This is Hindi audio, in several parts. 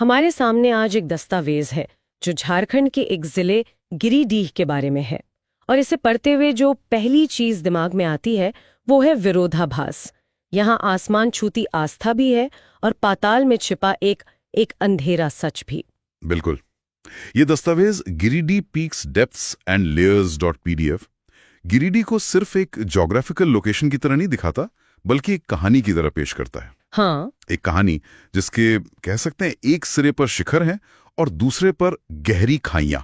हमारे सामने आज एक दस्तावेज है जो झारखंड के एक जिले गिरिडीह के बारे में है। और इसे पढ़ते हुए जो पहली चीज दिमाग में आती है वो है विरोधाभास। यहाँ आसमान छूती आस्था भी है और पाताल में छिपा एक अंधेरा सच भी। बिल्कुल। ये दस्तावेज Giridih peaks depths and layers .pdf Giridih को सिर्फ एक ज्योग्राफिकल लोकेशन की तरह नहीं दिखाता, बल्कि एक कहानी की तरह पेश करता है। हाँ, एक कहानी जिसके कह सकते हैं एक सिरे पर शिखर है और दूसरे पर गहरी खाइयां।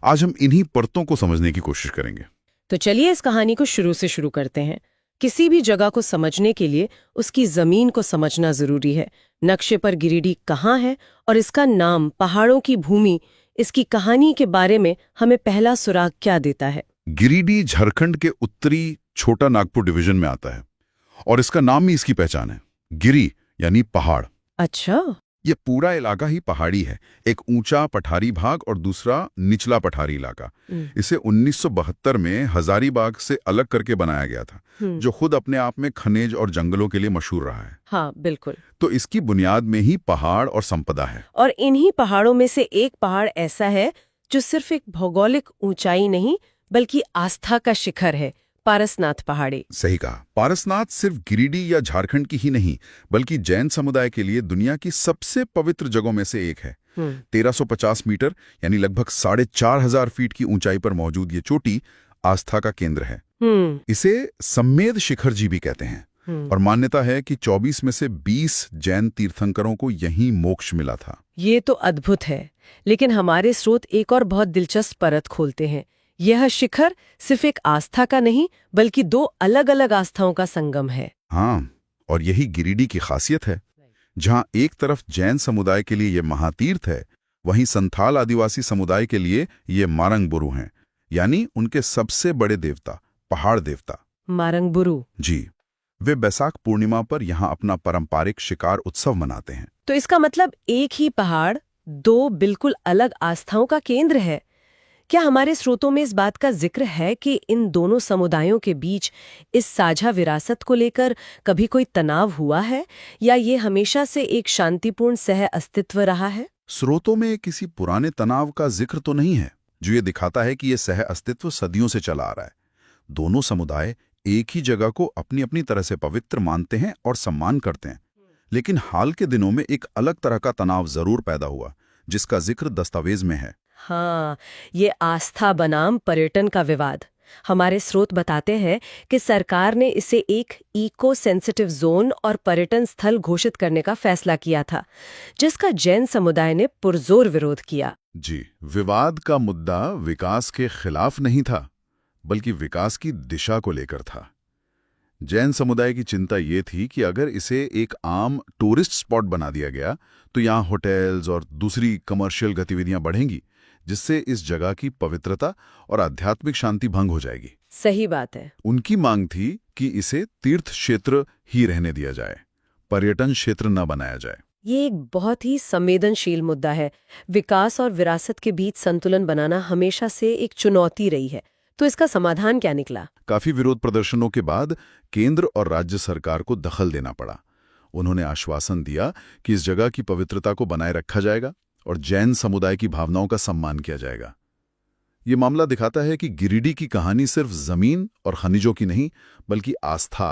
आज हम इन्हीं परतों को समझने की कोशिश करेंगे। तो चलिए इस कहानी को शुरू से शुरू करते हैं। किसी भी जगह को समझने के लिए उसकी जमीन को समझना जरूरी है। नक्शे पर गिरिडीह कहाँ है और इसका नाम पहाड़ों की भूमि इसकी कहानी के बारे में हमें पहला सुराग क्या देता है? गिरिडीह झारखंड के उत्तरी छोटा नागपुर डिवीजन में आता है और इसका नाम ही इसकी पहचान है। गिरी यानी पहाड़। अच्छा, ये पूरा इलाका ही पहाड़ी है। एक ऊंचा पठारी भाग और दूसरा निचला पठारी इलाका। इसे 1972 में हजारीबाग से अलग करके बनाया गया था, जो खुद अपने आप में खनिज और जंगलों के लिए मशहूर रहा है। हाँ बिल्कुल। तो इसकी बुनियाद में ही पहाड़ और संपदा है। और इन्हीं पहाड़ों में से एक पहाड़ ऐसा है जो सिर्फ एक भौगोलिक ऊंचाई नहीं बल्कि आस्था का शिखर है, पारसनाथ पहाड़ी। सही कहा। पारसनाथ सिर्फ गिरिडीह या झारखंड की ही नहीं, बल्कि जैन समुदाय के लिए दुनिया की सबसे पवित्र जगहों में से एक है। 1350 मीटर यानी लगभग 4500 फीट की ऊंचाई पर मौजूद ये चोटी आस्था का केंद्र है। इसे सम्मेद शिखर जी भी कहते हैं और मान्यता है कि 24 में से 20 जैन तीर्थंकरों को यहीं मोक्ष मिला था। ये तो अद्भुत है। लेकिन हमारे स्रोत एक और बहुत दिलचस्प परत खोलते हैं। यह शिखर सिर्फ एक आस्था का नहीं बल्कि दो अलग अलग आस्थाओं का संगम है। हाँ, और यही गिरिडीह की खासियत है। जहां एक तरफ जैन समुदाय के लिए ये महातीर्थ है, वहीं संथाल आदिवासी समुदाय के लिए ये मारंगबुरु हैं, यानी उनके सबसे बड़े देवता, पहाड़ देवता। मारंगबुरु जी, वे बैसाख पूर्णिमा पर यहाँ अपना पारंपरिक शिकार उत्सव मनाते हैं। तो इसका मतलब एक ही पहाड़ दो बिल्कुल अलग आस्थाओं का केंद्र है। क्या हमारे स्रोतों में इस बात का जिक्र है कि इन दोनों समुदायों के बीच इस साझा विरासत को लेकर कभी कोई तनाव हुआ है या ये हमेशा से एक शांतिपूर्ण सह अस्तित्व रहा है? स्रोतों में किसी पुराने तनाव का जिक्र तो नहीं है, जो ये दिखाता है कि ये सह अस्तित्व सदियों से चला आ रहा है। दोनों समुदाय एक ही जगह को अपनी अपनी तरह से पवित्र मानते हैं और सम्मान करते हैं। लेकिन हाल के दिनों में एक अलग तरह का तनाव जरूर पैदा हुआ, जिसका जिक्र दस्तावेज में है। हाँ, ये आस्था बनाम पर्यटन का विवाद। हमारे स्रोत बताते हैं कि सरकार ने इसे एक इको सेंसिटिव जोन और पर्यटन स्थल घोषित करने का फैसला किया था, जिसका जैन समुदाय ने पुरजोर विरोध किया। जी, विवाद का मुद्दा विकास के खिलाफ नहीं था, बल्कि विकास की दिशा को लेकर था। जैन समुदाय की चिंता ये थी कि अगर इसे एक आम टूरिस्ट स्पॉट बना दिया गया तो यहाँ होटल्स और दूसरी कमर्शियल गतिविधियां बढ़ेंगी, जिससे इस जगह की पवित्रता और आध्यात्मिक शांति भंग हो जाएगी। सही बात है। उनकी मांग थी कि इसे तीर्थ क्षेत्र ही रहने दिया जाए, पर्यटन क्षेत्र न बनाया जाए। ये एक बहुत ही संवेदनशील मुद्दा है। विकास और विरासत के बीच संतुलन बनाना हमेशा से एक चुनौती रही है। तो इसका समाधान क्या निकला? काफी विरोध प्रदर्शनों के बाद केंद्र और राज्य सरकार को दखल देना पड़ा। उन्होंने आश्वासन दिया कि इस जगह की पवित्रता को बनाए रखा जाएगा और जैन समुदाय की भावनाओं का सम्मान किया जाएगा। ये मामला दिखाता है कि गिरिडीह की कहानी सिर्फ जमीन और खनिजों की नहीं, बल्कि आस्था,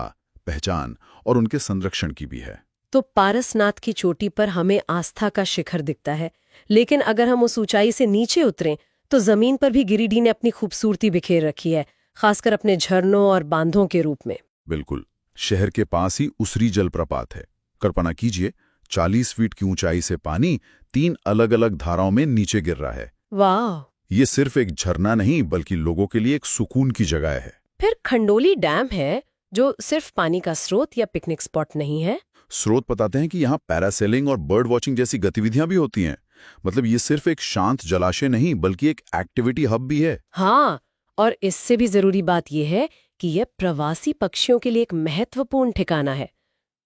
पहचान और उनके संरक्षण की भी है। तो पारसनाथ की चोटी पर हमें आस्था का शिखर दिखता है, लेकिन अगर हम उस ऊंचाई से नीचे उतरें तो जमीन पर भी गिरिडीह ने अपनी खूबसूरती बिखेर रखी है, खासकर अपने झरनों और बांधों के रूप में। बिल्कुल। शहर के पास ही उसरी जलप्रपात है। कल्पना कीजिए, 40 फीट की ऊंचाई से पानी 3 अलग अलग धाराओं में नीचे गिर रहा है। वाह! ये सिर्फ एक झरना नहीं, बल्कि लोगों के लिए एक सुकून की जगह है। फिर खंडोली डैम है, जो सिर्फ पानी का स्रोत या पिकनिक स्पॉट नहीं है। स्रोत बताते हैं कि यहाँ पैरासेलिंग और बर्ड वॉचिंग जैसी गतिविधियां भी होती हैं। मतलब ये सिर्फ एक शांत जलाशय नहीं, बल्कि एक एक्टिविटी हब भी है। हाँ, और इससे भी जरूरी बात यह है कि यह प्रवासी पक्षियों के लिए एक महत्वपूर्ण ठिकाना है।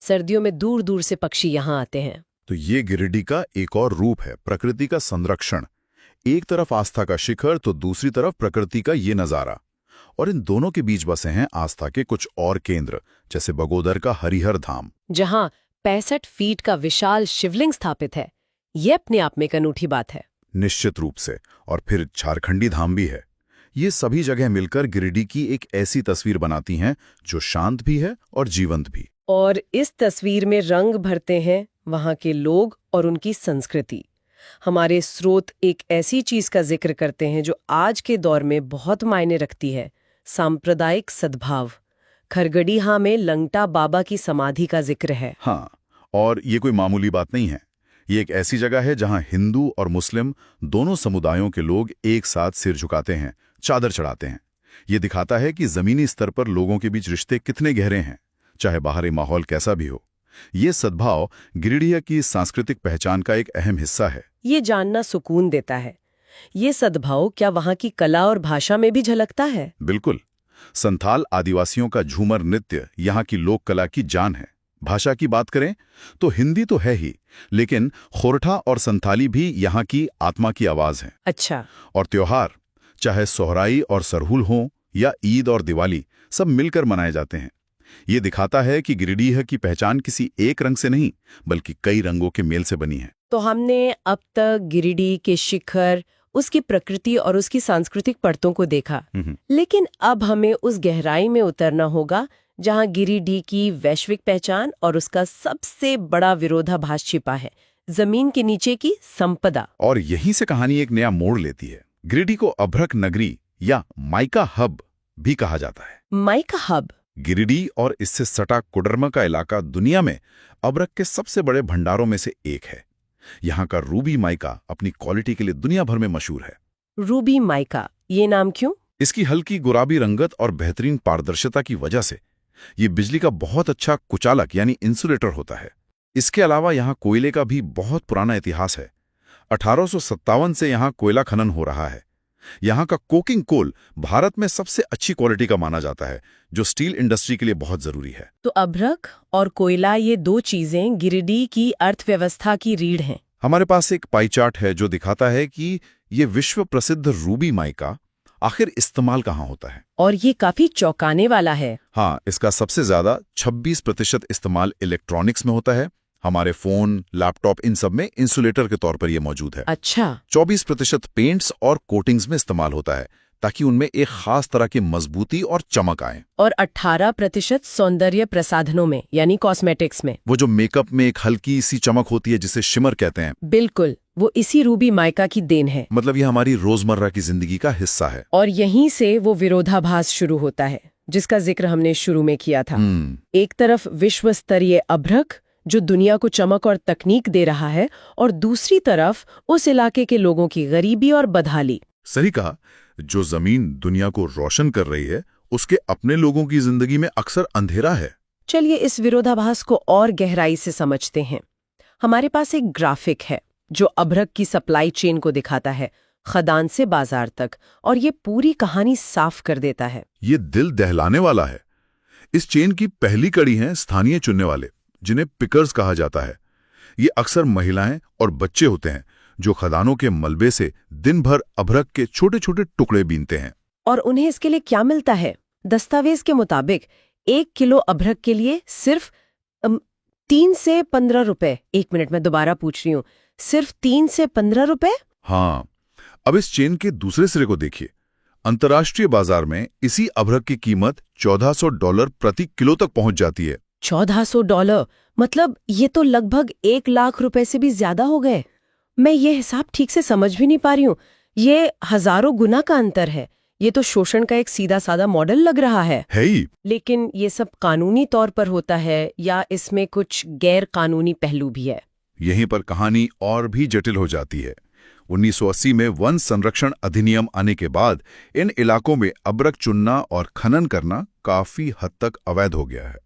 सर्दियों में दूर दूर से पक्षी यहाँ आते हैं। तो ये गिरिडीह का एक और रूप है, प्रकृति का संरक्षण। एक तरफ आस्था का शिखर तो दूसरी तरफ प्रकृति का ये नजारा। और इन दोनों के बीच बसे हैं आस्था के कुछ और केंद्र, जैसे बगोदर का हरिहर धाम, जहाँ 65 फीट का विशाल शिवलिंग स्थापित है। ये अपने आप में एक अनूठी बात है। निश्चित रूप से। और फिर झारखंडी धाम भी है। ये सभी जगह मिलकर गिरिडीह की एक ऐसी तस्वीर बनाती हैं जो शांत भी है और जीवंत भी। और इस तस्वीर में रंग भरते हैं वहाँ के लोग और उनकी संस्कृति। हमारे स्रोत एक ऐसी चीज का जिक्र करते हैं जो आज के दौर में बहुत मायने रखती है, सांप्रदायिक सद्भाव। खरगडीहा में लंगटा बाबा की समाधि का जिक्र है। हाँ, और ये कोई मामूली बात नहीं है। ये एक ऐसी जगह है जहां हिंदू और मुस्लिम दोनों समुदायों के लोग एक साथ सिर झुकाते हैं, चादर चढ़ाते हैं। ये दिखाता है कि जमीनी स्तर पर लोगों के बीच रिश्ते कितने गहरे हैं, चाहे बाहरी माहौल कैसा भी हो। ये सद्भाव गिरिडीह की सांस्कृतिक पहचान का एक अहम हिस्सा है। ये जानना सुकून देता है। ये सद्भाव क्या वहाँ की कला और भाषा में भी झलकता है? बिल्कुल। संथाल आदिवासियों का झूमर नृत्य यहाँ की लोक कला की जान है। भाषा की बात करें तो हिंदी तो है ही, लेकिन खोरठा और संथाली भी यहाँ की आत्मा की आवाज है। अच्छा। और त्योहार, चाहे सोहराई और सरहुल हों या ईद और दिवाली, सब मिलकर मनाए जाते हैं। ये दिखाता है कि गिरिडीह की पहचान किसी एक रंग से नहीं, बल्कि कई रंगों के मेल से बनी है। तो हमने अब तक गिरिडीह के शिखर, उसकी प्रकृति और उसकी सांस्कृतिक परतों को देखा, लेकिन अब हमें उस गहराई में उतरना होगा जहां गिरिडीह की वैश्विक पहचान और उसका सबसे बड़ा विरोधाभास छिपा है, जमीन के नीचे की संपदा। और यहीं से कहानी एक नया मोड़ लेती है। गिरिडीह को अभ्रक नगरी या माइका हब भी कहा जाता है। Mica hub? गिरिडीह और इससे सटा कोडरमा का इलाका दुनिया में अभ्रक के सबसे बड़े भंडारों में से एक है। यहाँ का रूबी माइका अपनी क्वालिटी के लिए दुनिया भर में मशहूर है। रूबी माइका, ये नाम क्यों? इसकी हल्की गुलाबी रंगत और बेहतरीन पारदर्शिता की वजह से ये बिजली का बहुत अच्छा कुचालक यानी इंसुलेटर होता है। इसके अलावा यहाँ कोयले का भी बहुत पुराना इतिहास है। 1857 से यहाँ कोयला खनन हो रहा है। यहाँ का कोकिंग कोल भारत में सबसे अच्छी क्वालिटी का माना जाता है, जो स्टील इंडस्ट्री के लिए बहुत जरूरी है। तो अभ्रक और कोयला, ये दो चीजें गिरिडीह की अर्थव्यवस्था की रीढ़ हैं। हमारे पास एक पाई चार्ट है जो दिखाता है कि ये विश्व प्रसिद्ध रूबी माइका आखिर इस्तेमाल कहाँ होता है। और ये काफी चौंकाने वाला है। हाँ, इसका सबसे ज्यादा 26% इस्तेमाल इलेक्ट्रॉनिक्स में होता है। हमारे फोन, लैपटॉप, इन सब में इंसुलेटर के तौर पर यह मौजूद है। अच्छा। 24% पेंट्स और कोटिंग्स में इस्तेमाल होता है ताकि उनमें एक खास तरह की मजबूती और चमक आए। और 18% सौंदर्य प्रसाधनों में यानी कॉस्मेटिक्स में। वो जो मेकअप में एक हल्की सी चमक होती है जिसे शिमर कहते हैं। बिल्कुल, वो इसी रूबी माइका की देन है। मतलब ये हमारी रोजमर्रा की जिंदगी का हिस्सा है। और यहीं से वो विरोधाभास शुरू होता है जिसका जिक्र हमने शुरू में किया था। एक तरफ विश्व स्तरीय अभ्रक जो दुनिया को चमक और तकनीक दे रहा है, और दूसरी तरफ उस इलाके के लोगों की गरीबी और बदहाली। सही कहा। जो जमीन दुनिया को रोशन कर रही है, उसके अपने लोगों की जिंदगी में अक्सर अंधेरा है। चलिए इस विरोधाभास को और गहराई से समझते हैं। हमारे पास एक ग्राफिक है जो अभ्रक की सप्लाई चेन को दिखाता है, खदान से बाजार तक, और ये पूरी कहानी साफ कर देता है। ये दिल दहलाने वाला है। इस चेन की पहली कड़ी है स्थानीय चुनने वाले, जिन्हें पिकर्स कहा जाता है। ये अक्सर महिलाएं और बच्चे होते हैं जो खदानों के मलबे से दिन भर अभ्रक के छोटे छोटे टुकड़े बीनते हैं। और उन्हें इसके लिए क्या मिलता है? दस्तावेज के मुताबिक 1 किलो अभ्रक के लिए सिर्फ 3 से 15 रुपए। 1 मिनट में दोबारा पूछ रही हूँ, सिर्फ 3 से 15 रुपए? हाँ। अब इस चेन के दूसरे सिरे को देखिए। अंतर्राष्ट्रीय बाजार में इसी अभ्रक की कीमत $1400 प्रति किलो तक पहुंच जाती है। $1400? मतलब ये तो लगभग 1 लाख रुपए से भी ज्यादा हो गए। मैं ये हिसाब ठीक से समझ भी नहीं पा रही हूँ। ये हजारों गुना का अंतर है। ये तो शोषण का एक सीधा साधा मॉडल लग रहा है ही। लेकिन ये सब कानूनी तौर पर होता है या इसमें कुछ गैर कानूनी पहलू भी है? यहीं पर कहानी और भी जटिल हो जाती है। 1980 में वन संरक्षण अधिनियम आने के बाद इन इलाकों में अभ्रक चुनना और खनन करना काफी हद तक अवैध हो गया है।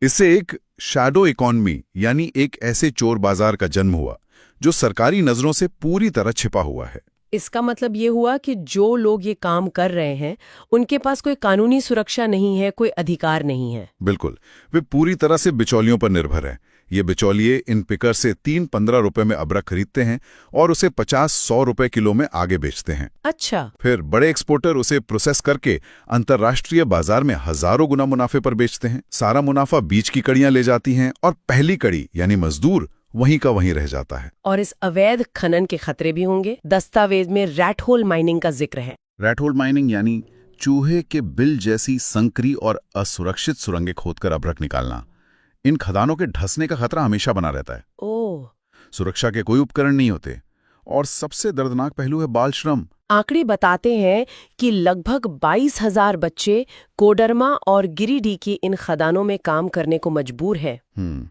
इससे एक शैडो इकोनॉमी यानी एक ऐसे चोर बाजार का जन्म हुआ जो सरकारी नजरों से पूरी तरह छिपा हुआ है। इसका मतलब ये हुआ कि जो लोग ये काम कर रहे हैं उनके पास कोई कानूनी सुरक्षा नहीं है, कोई अधिकार नहीं है। बिल्कुल, वे पूरी तरह से बिचौलियों पर निर्भर हैं। ये बिचौलिए इन पिकर से 3-15 रुपए में अभ्रक खरीदते हैं और उसे 50-100 रुपए किलो में आगे बेचते हैं। अच्छा। फिर बड़े एक्सपोर्टर उसे प्रोसेस करके अंतर्राष्ट्रीय बाजार में हजारों गुना मुनाफे पर बेचते हैं। सारा मुनाफा बीच की कड़ियां ले जाती हैं और पहली कड़ी यानी मजदूर वहीं का वहीं रह जाता है। और इस अवैध खनन के खतरे भी होंगे। दस्तावेज में रैट होल माइनिंग का जिक्र है। रैट होल माइनिंग यानी चूहे के बिल जैसी संकरी और असुरक्षित सुरंगें खोदकर अभ्रक निकालना। इन खदानों के धंसने का खतरा हमेशा बना रहता है। ओह। सुरक्षा के कोई उपकरण नहीं होते। और सबसे दर्दनाक पहलू है बाल श्रम। आंकड़े बताते हैं कि लगभग 22,000 बच्चे कोडरमा और गिरिडीह की इन खदानों में काम करने को मजबूर हैं।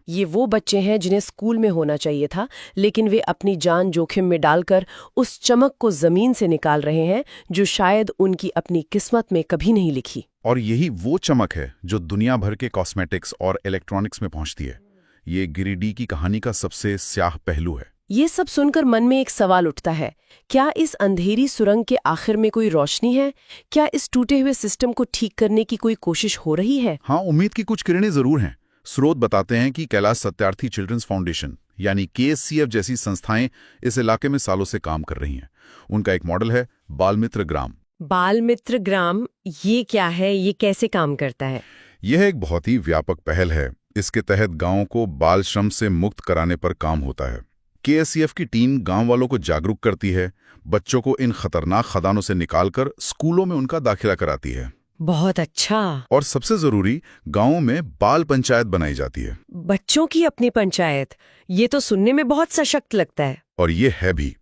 ये वो बच्चे हैं जिन्हें स्कूल में होना चाहिए था, लेकिन वे अपनी जान जोखिम में डालकर उस चमक को जमीन से निकाल रहे हैं जो शायद उनकी अपनी किस्मत में कभी नहीं लिखी। और यही वो चमक है जो दुनिया भर के कॉस्मेटिक्स और इलेक्ट्रॉनिक्स में पहुंचती है। ये गिरिडीह की कहानी का सबसे स्याह पहलू है। ये सब सुनकर मन में एक सवाल उठता है, क्या इस अंधेरी सुरंग के आखिर में कोई रोशनी है? क्या इस टूटे हुए सिस्टम को ठीक करने की कोई कोशिश हो रही है? हाँ, उम्मीद की कुछ किरणें जरूर हैं। स्रोत बताते हैं कि कैलाश सत्यार्थी चिल्ड्रंस फाउंडेशन यानी KSCF जैसी संस्थाएं इस इलाके में सालों से काम कर रही हैं। उनका एक मॉडल है बाल मित्र ग्राम। बाल मित्र ग्राम, ये क्या है? ये कैसे काम करता है? यह एक बहुत ही व्यापक पहल है। इसके तहत गांवों को बाल श्रम से मुक्त कराने पर काम होता है। KSCF की टीम गांव वालों को जागरूक करती है, बच्चों को इन खतरनाक खदानों से निकालकर स्कूलों में उनका दाखिला कराती है। बहुत अच्छा। और सबसे जरूरी, गांवों में बाल पंचायत बनाई जाती है। बच्चों की अपनी पंचायत, ये तो सुनने में बहुत सशक्त लगता है। और ये है भी।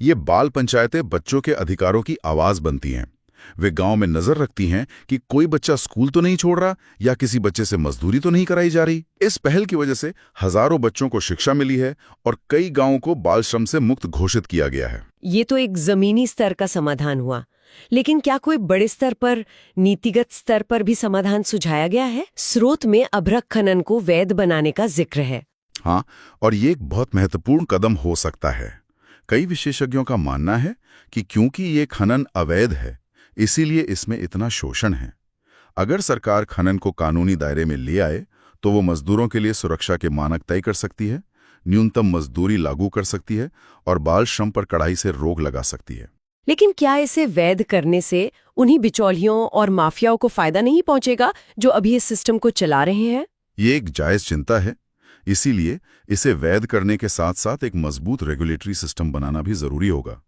ये बाल पंचायतें बच्चों के अधिकारों की आवाज बनती हैं। वे गांव में नजर रखती हैं कि कोई बच्चा स्कूल तो नहीं छोड़ रहा या किसी बच्चे से मजदूरी तो नहीं कराई जा रही। इस पहल की वजह से हजारों बच्चों को शिक्षा मिली है और कई गांवों को बाल श्रम से मुक्त घोषित किया गया है। ये तो एक जमीनी स्तर का समाधान हुआ, लेकिन क्या कोई बड़े स्तर पर, नीतिगत स्तर पर भी समाधान सुझाया गया है? स्रोत में अभ्रक खनन को वैध बनाने का जिक्र है। हाँ, और ये एक बहुत महत्वपूर्ण कदम हो सकता है। कई विशेषज्ञों का मानना है कि क्योंकि ये खनन अवैध है, इसीलिए इसमें इतना शोषण है। अगर सरकार खनन को कानूनी दायरे में ले आए तो वो मजदूरों के लिए सुरक्षा के मानक तय कर सकती है, न्यूनतम मजदूरी लागू कर सकती है और बाल श्रम पर कड़ाई से रोक लगा सकती है। लेकिन क्या इसे वैध करने से उन्हीं बिचौलियों और माफियाओं को फायदा नहीं पहुंचेगा जो अभी इस सिस्टम को चला रहे हैं? ये एक जायज चिंता है। इसीलिए इसे वैध करने के साथ साथ एक मजबूत रेगुलेटरी सिस्टम बनाना भी जरूरी होगा।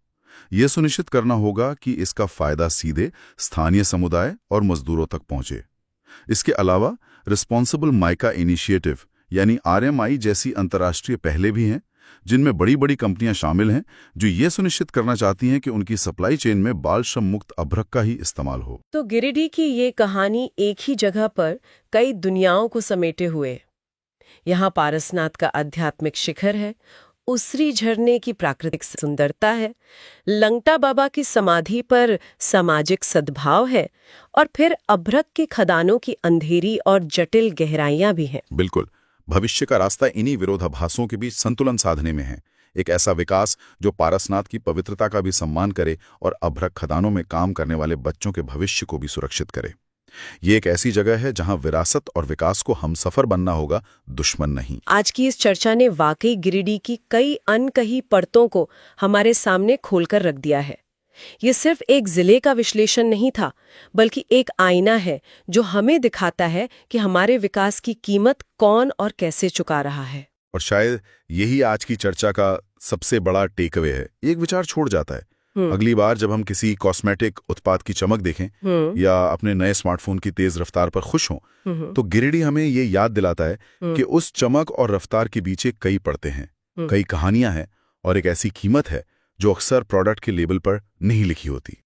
यह सुनिश्चित करना होगा कि इसका फायदा सीधे स्थानीय समुदाय और मजदूरों तक पहुंचे। इसके अलावा रिस्पॉन्सिबल माइका इनिशिएटिव यानी RMI जैसी अंतर्राष्ट्रीय पहलें भी हैं, जिनमें बड़ी बड़ी कंपनियां शामिल हैं जो ये सुनिश्चित करना चाहती हैं कि उनकी सप्लाई चेन में बाल श्रम मुक्त अभ्रक का ही इस्तेमाल हो। तो गिरिडीह की ये कहानी एक ही जगह पर कई दुनियाओं को समेटे हुए। यहाँ पारसनाथ का आध्यात्मिक शिखर है, उसरी झरने की प्राकृतिक सुंदरता है, लंगटा बाबा की समाधि पर सामाजिक सद्भाव है, और फिर अभ्रक के खदानों की अंधेरी और जटिल गहराइयां भी हैं। बिल्कुल, भविष्य का रास्ता इन्हीं विरोधाभासों के बीच संतुलन साधने में है। एक ऐसा विकास जो पारसनाथ की पवित्रता का भी सम्मान करे और अभ्रक खदानों में काम करने वाले बच्चों के भविष्य को भी सुरक्षित करे। ये एक ऐसी जगह है जहां विरासत और विकास को हमसफर बनना होगा, दुश्मन नहीं। आज की इस चर्चा ने वाकई गिरिडीह की कई अनकही परतों को हमारे सामने खोलकर रख दिया है। ये सिर्फ एक जिले का विश्लेषण नहीं था, बल्कि एक आईना है जो हमें दिखाता है कि हमारे विकास की कीमत कौन और कैसे चुका रहा है। और शायद यही आज की चर्चा का सबसे बड़ा टेकअवे है। एक विचार छोड़ जाता है। अगली बार जब हम किसी कॉस्मेटिक उत्पाद की चमक देखें या अपने नए स्मार्टफोन की तेज रफ्तार पर खुश हों, तो गिरिडीह हमें ये याद दिलाता है कि उस चमक और रफ्तार के पीछे कई परतें हैं, कई कहानियां हैं और एक ऐसी कीमत है जो अक्सर प्रोडक्ट के लेबल पर नहीं लिखी होती।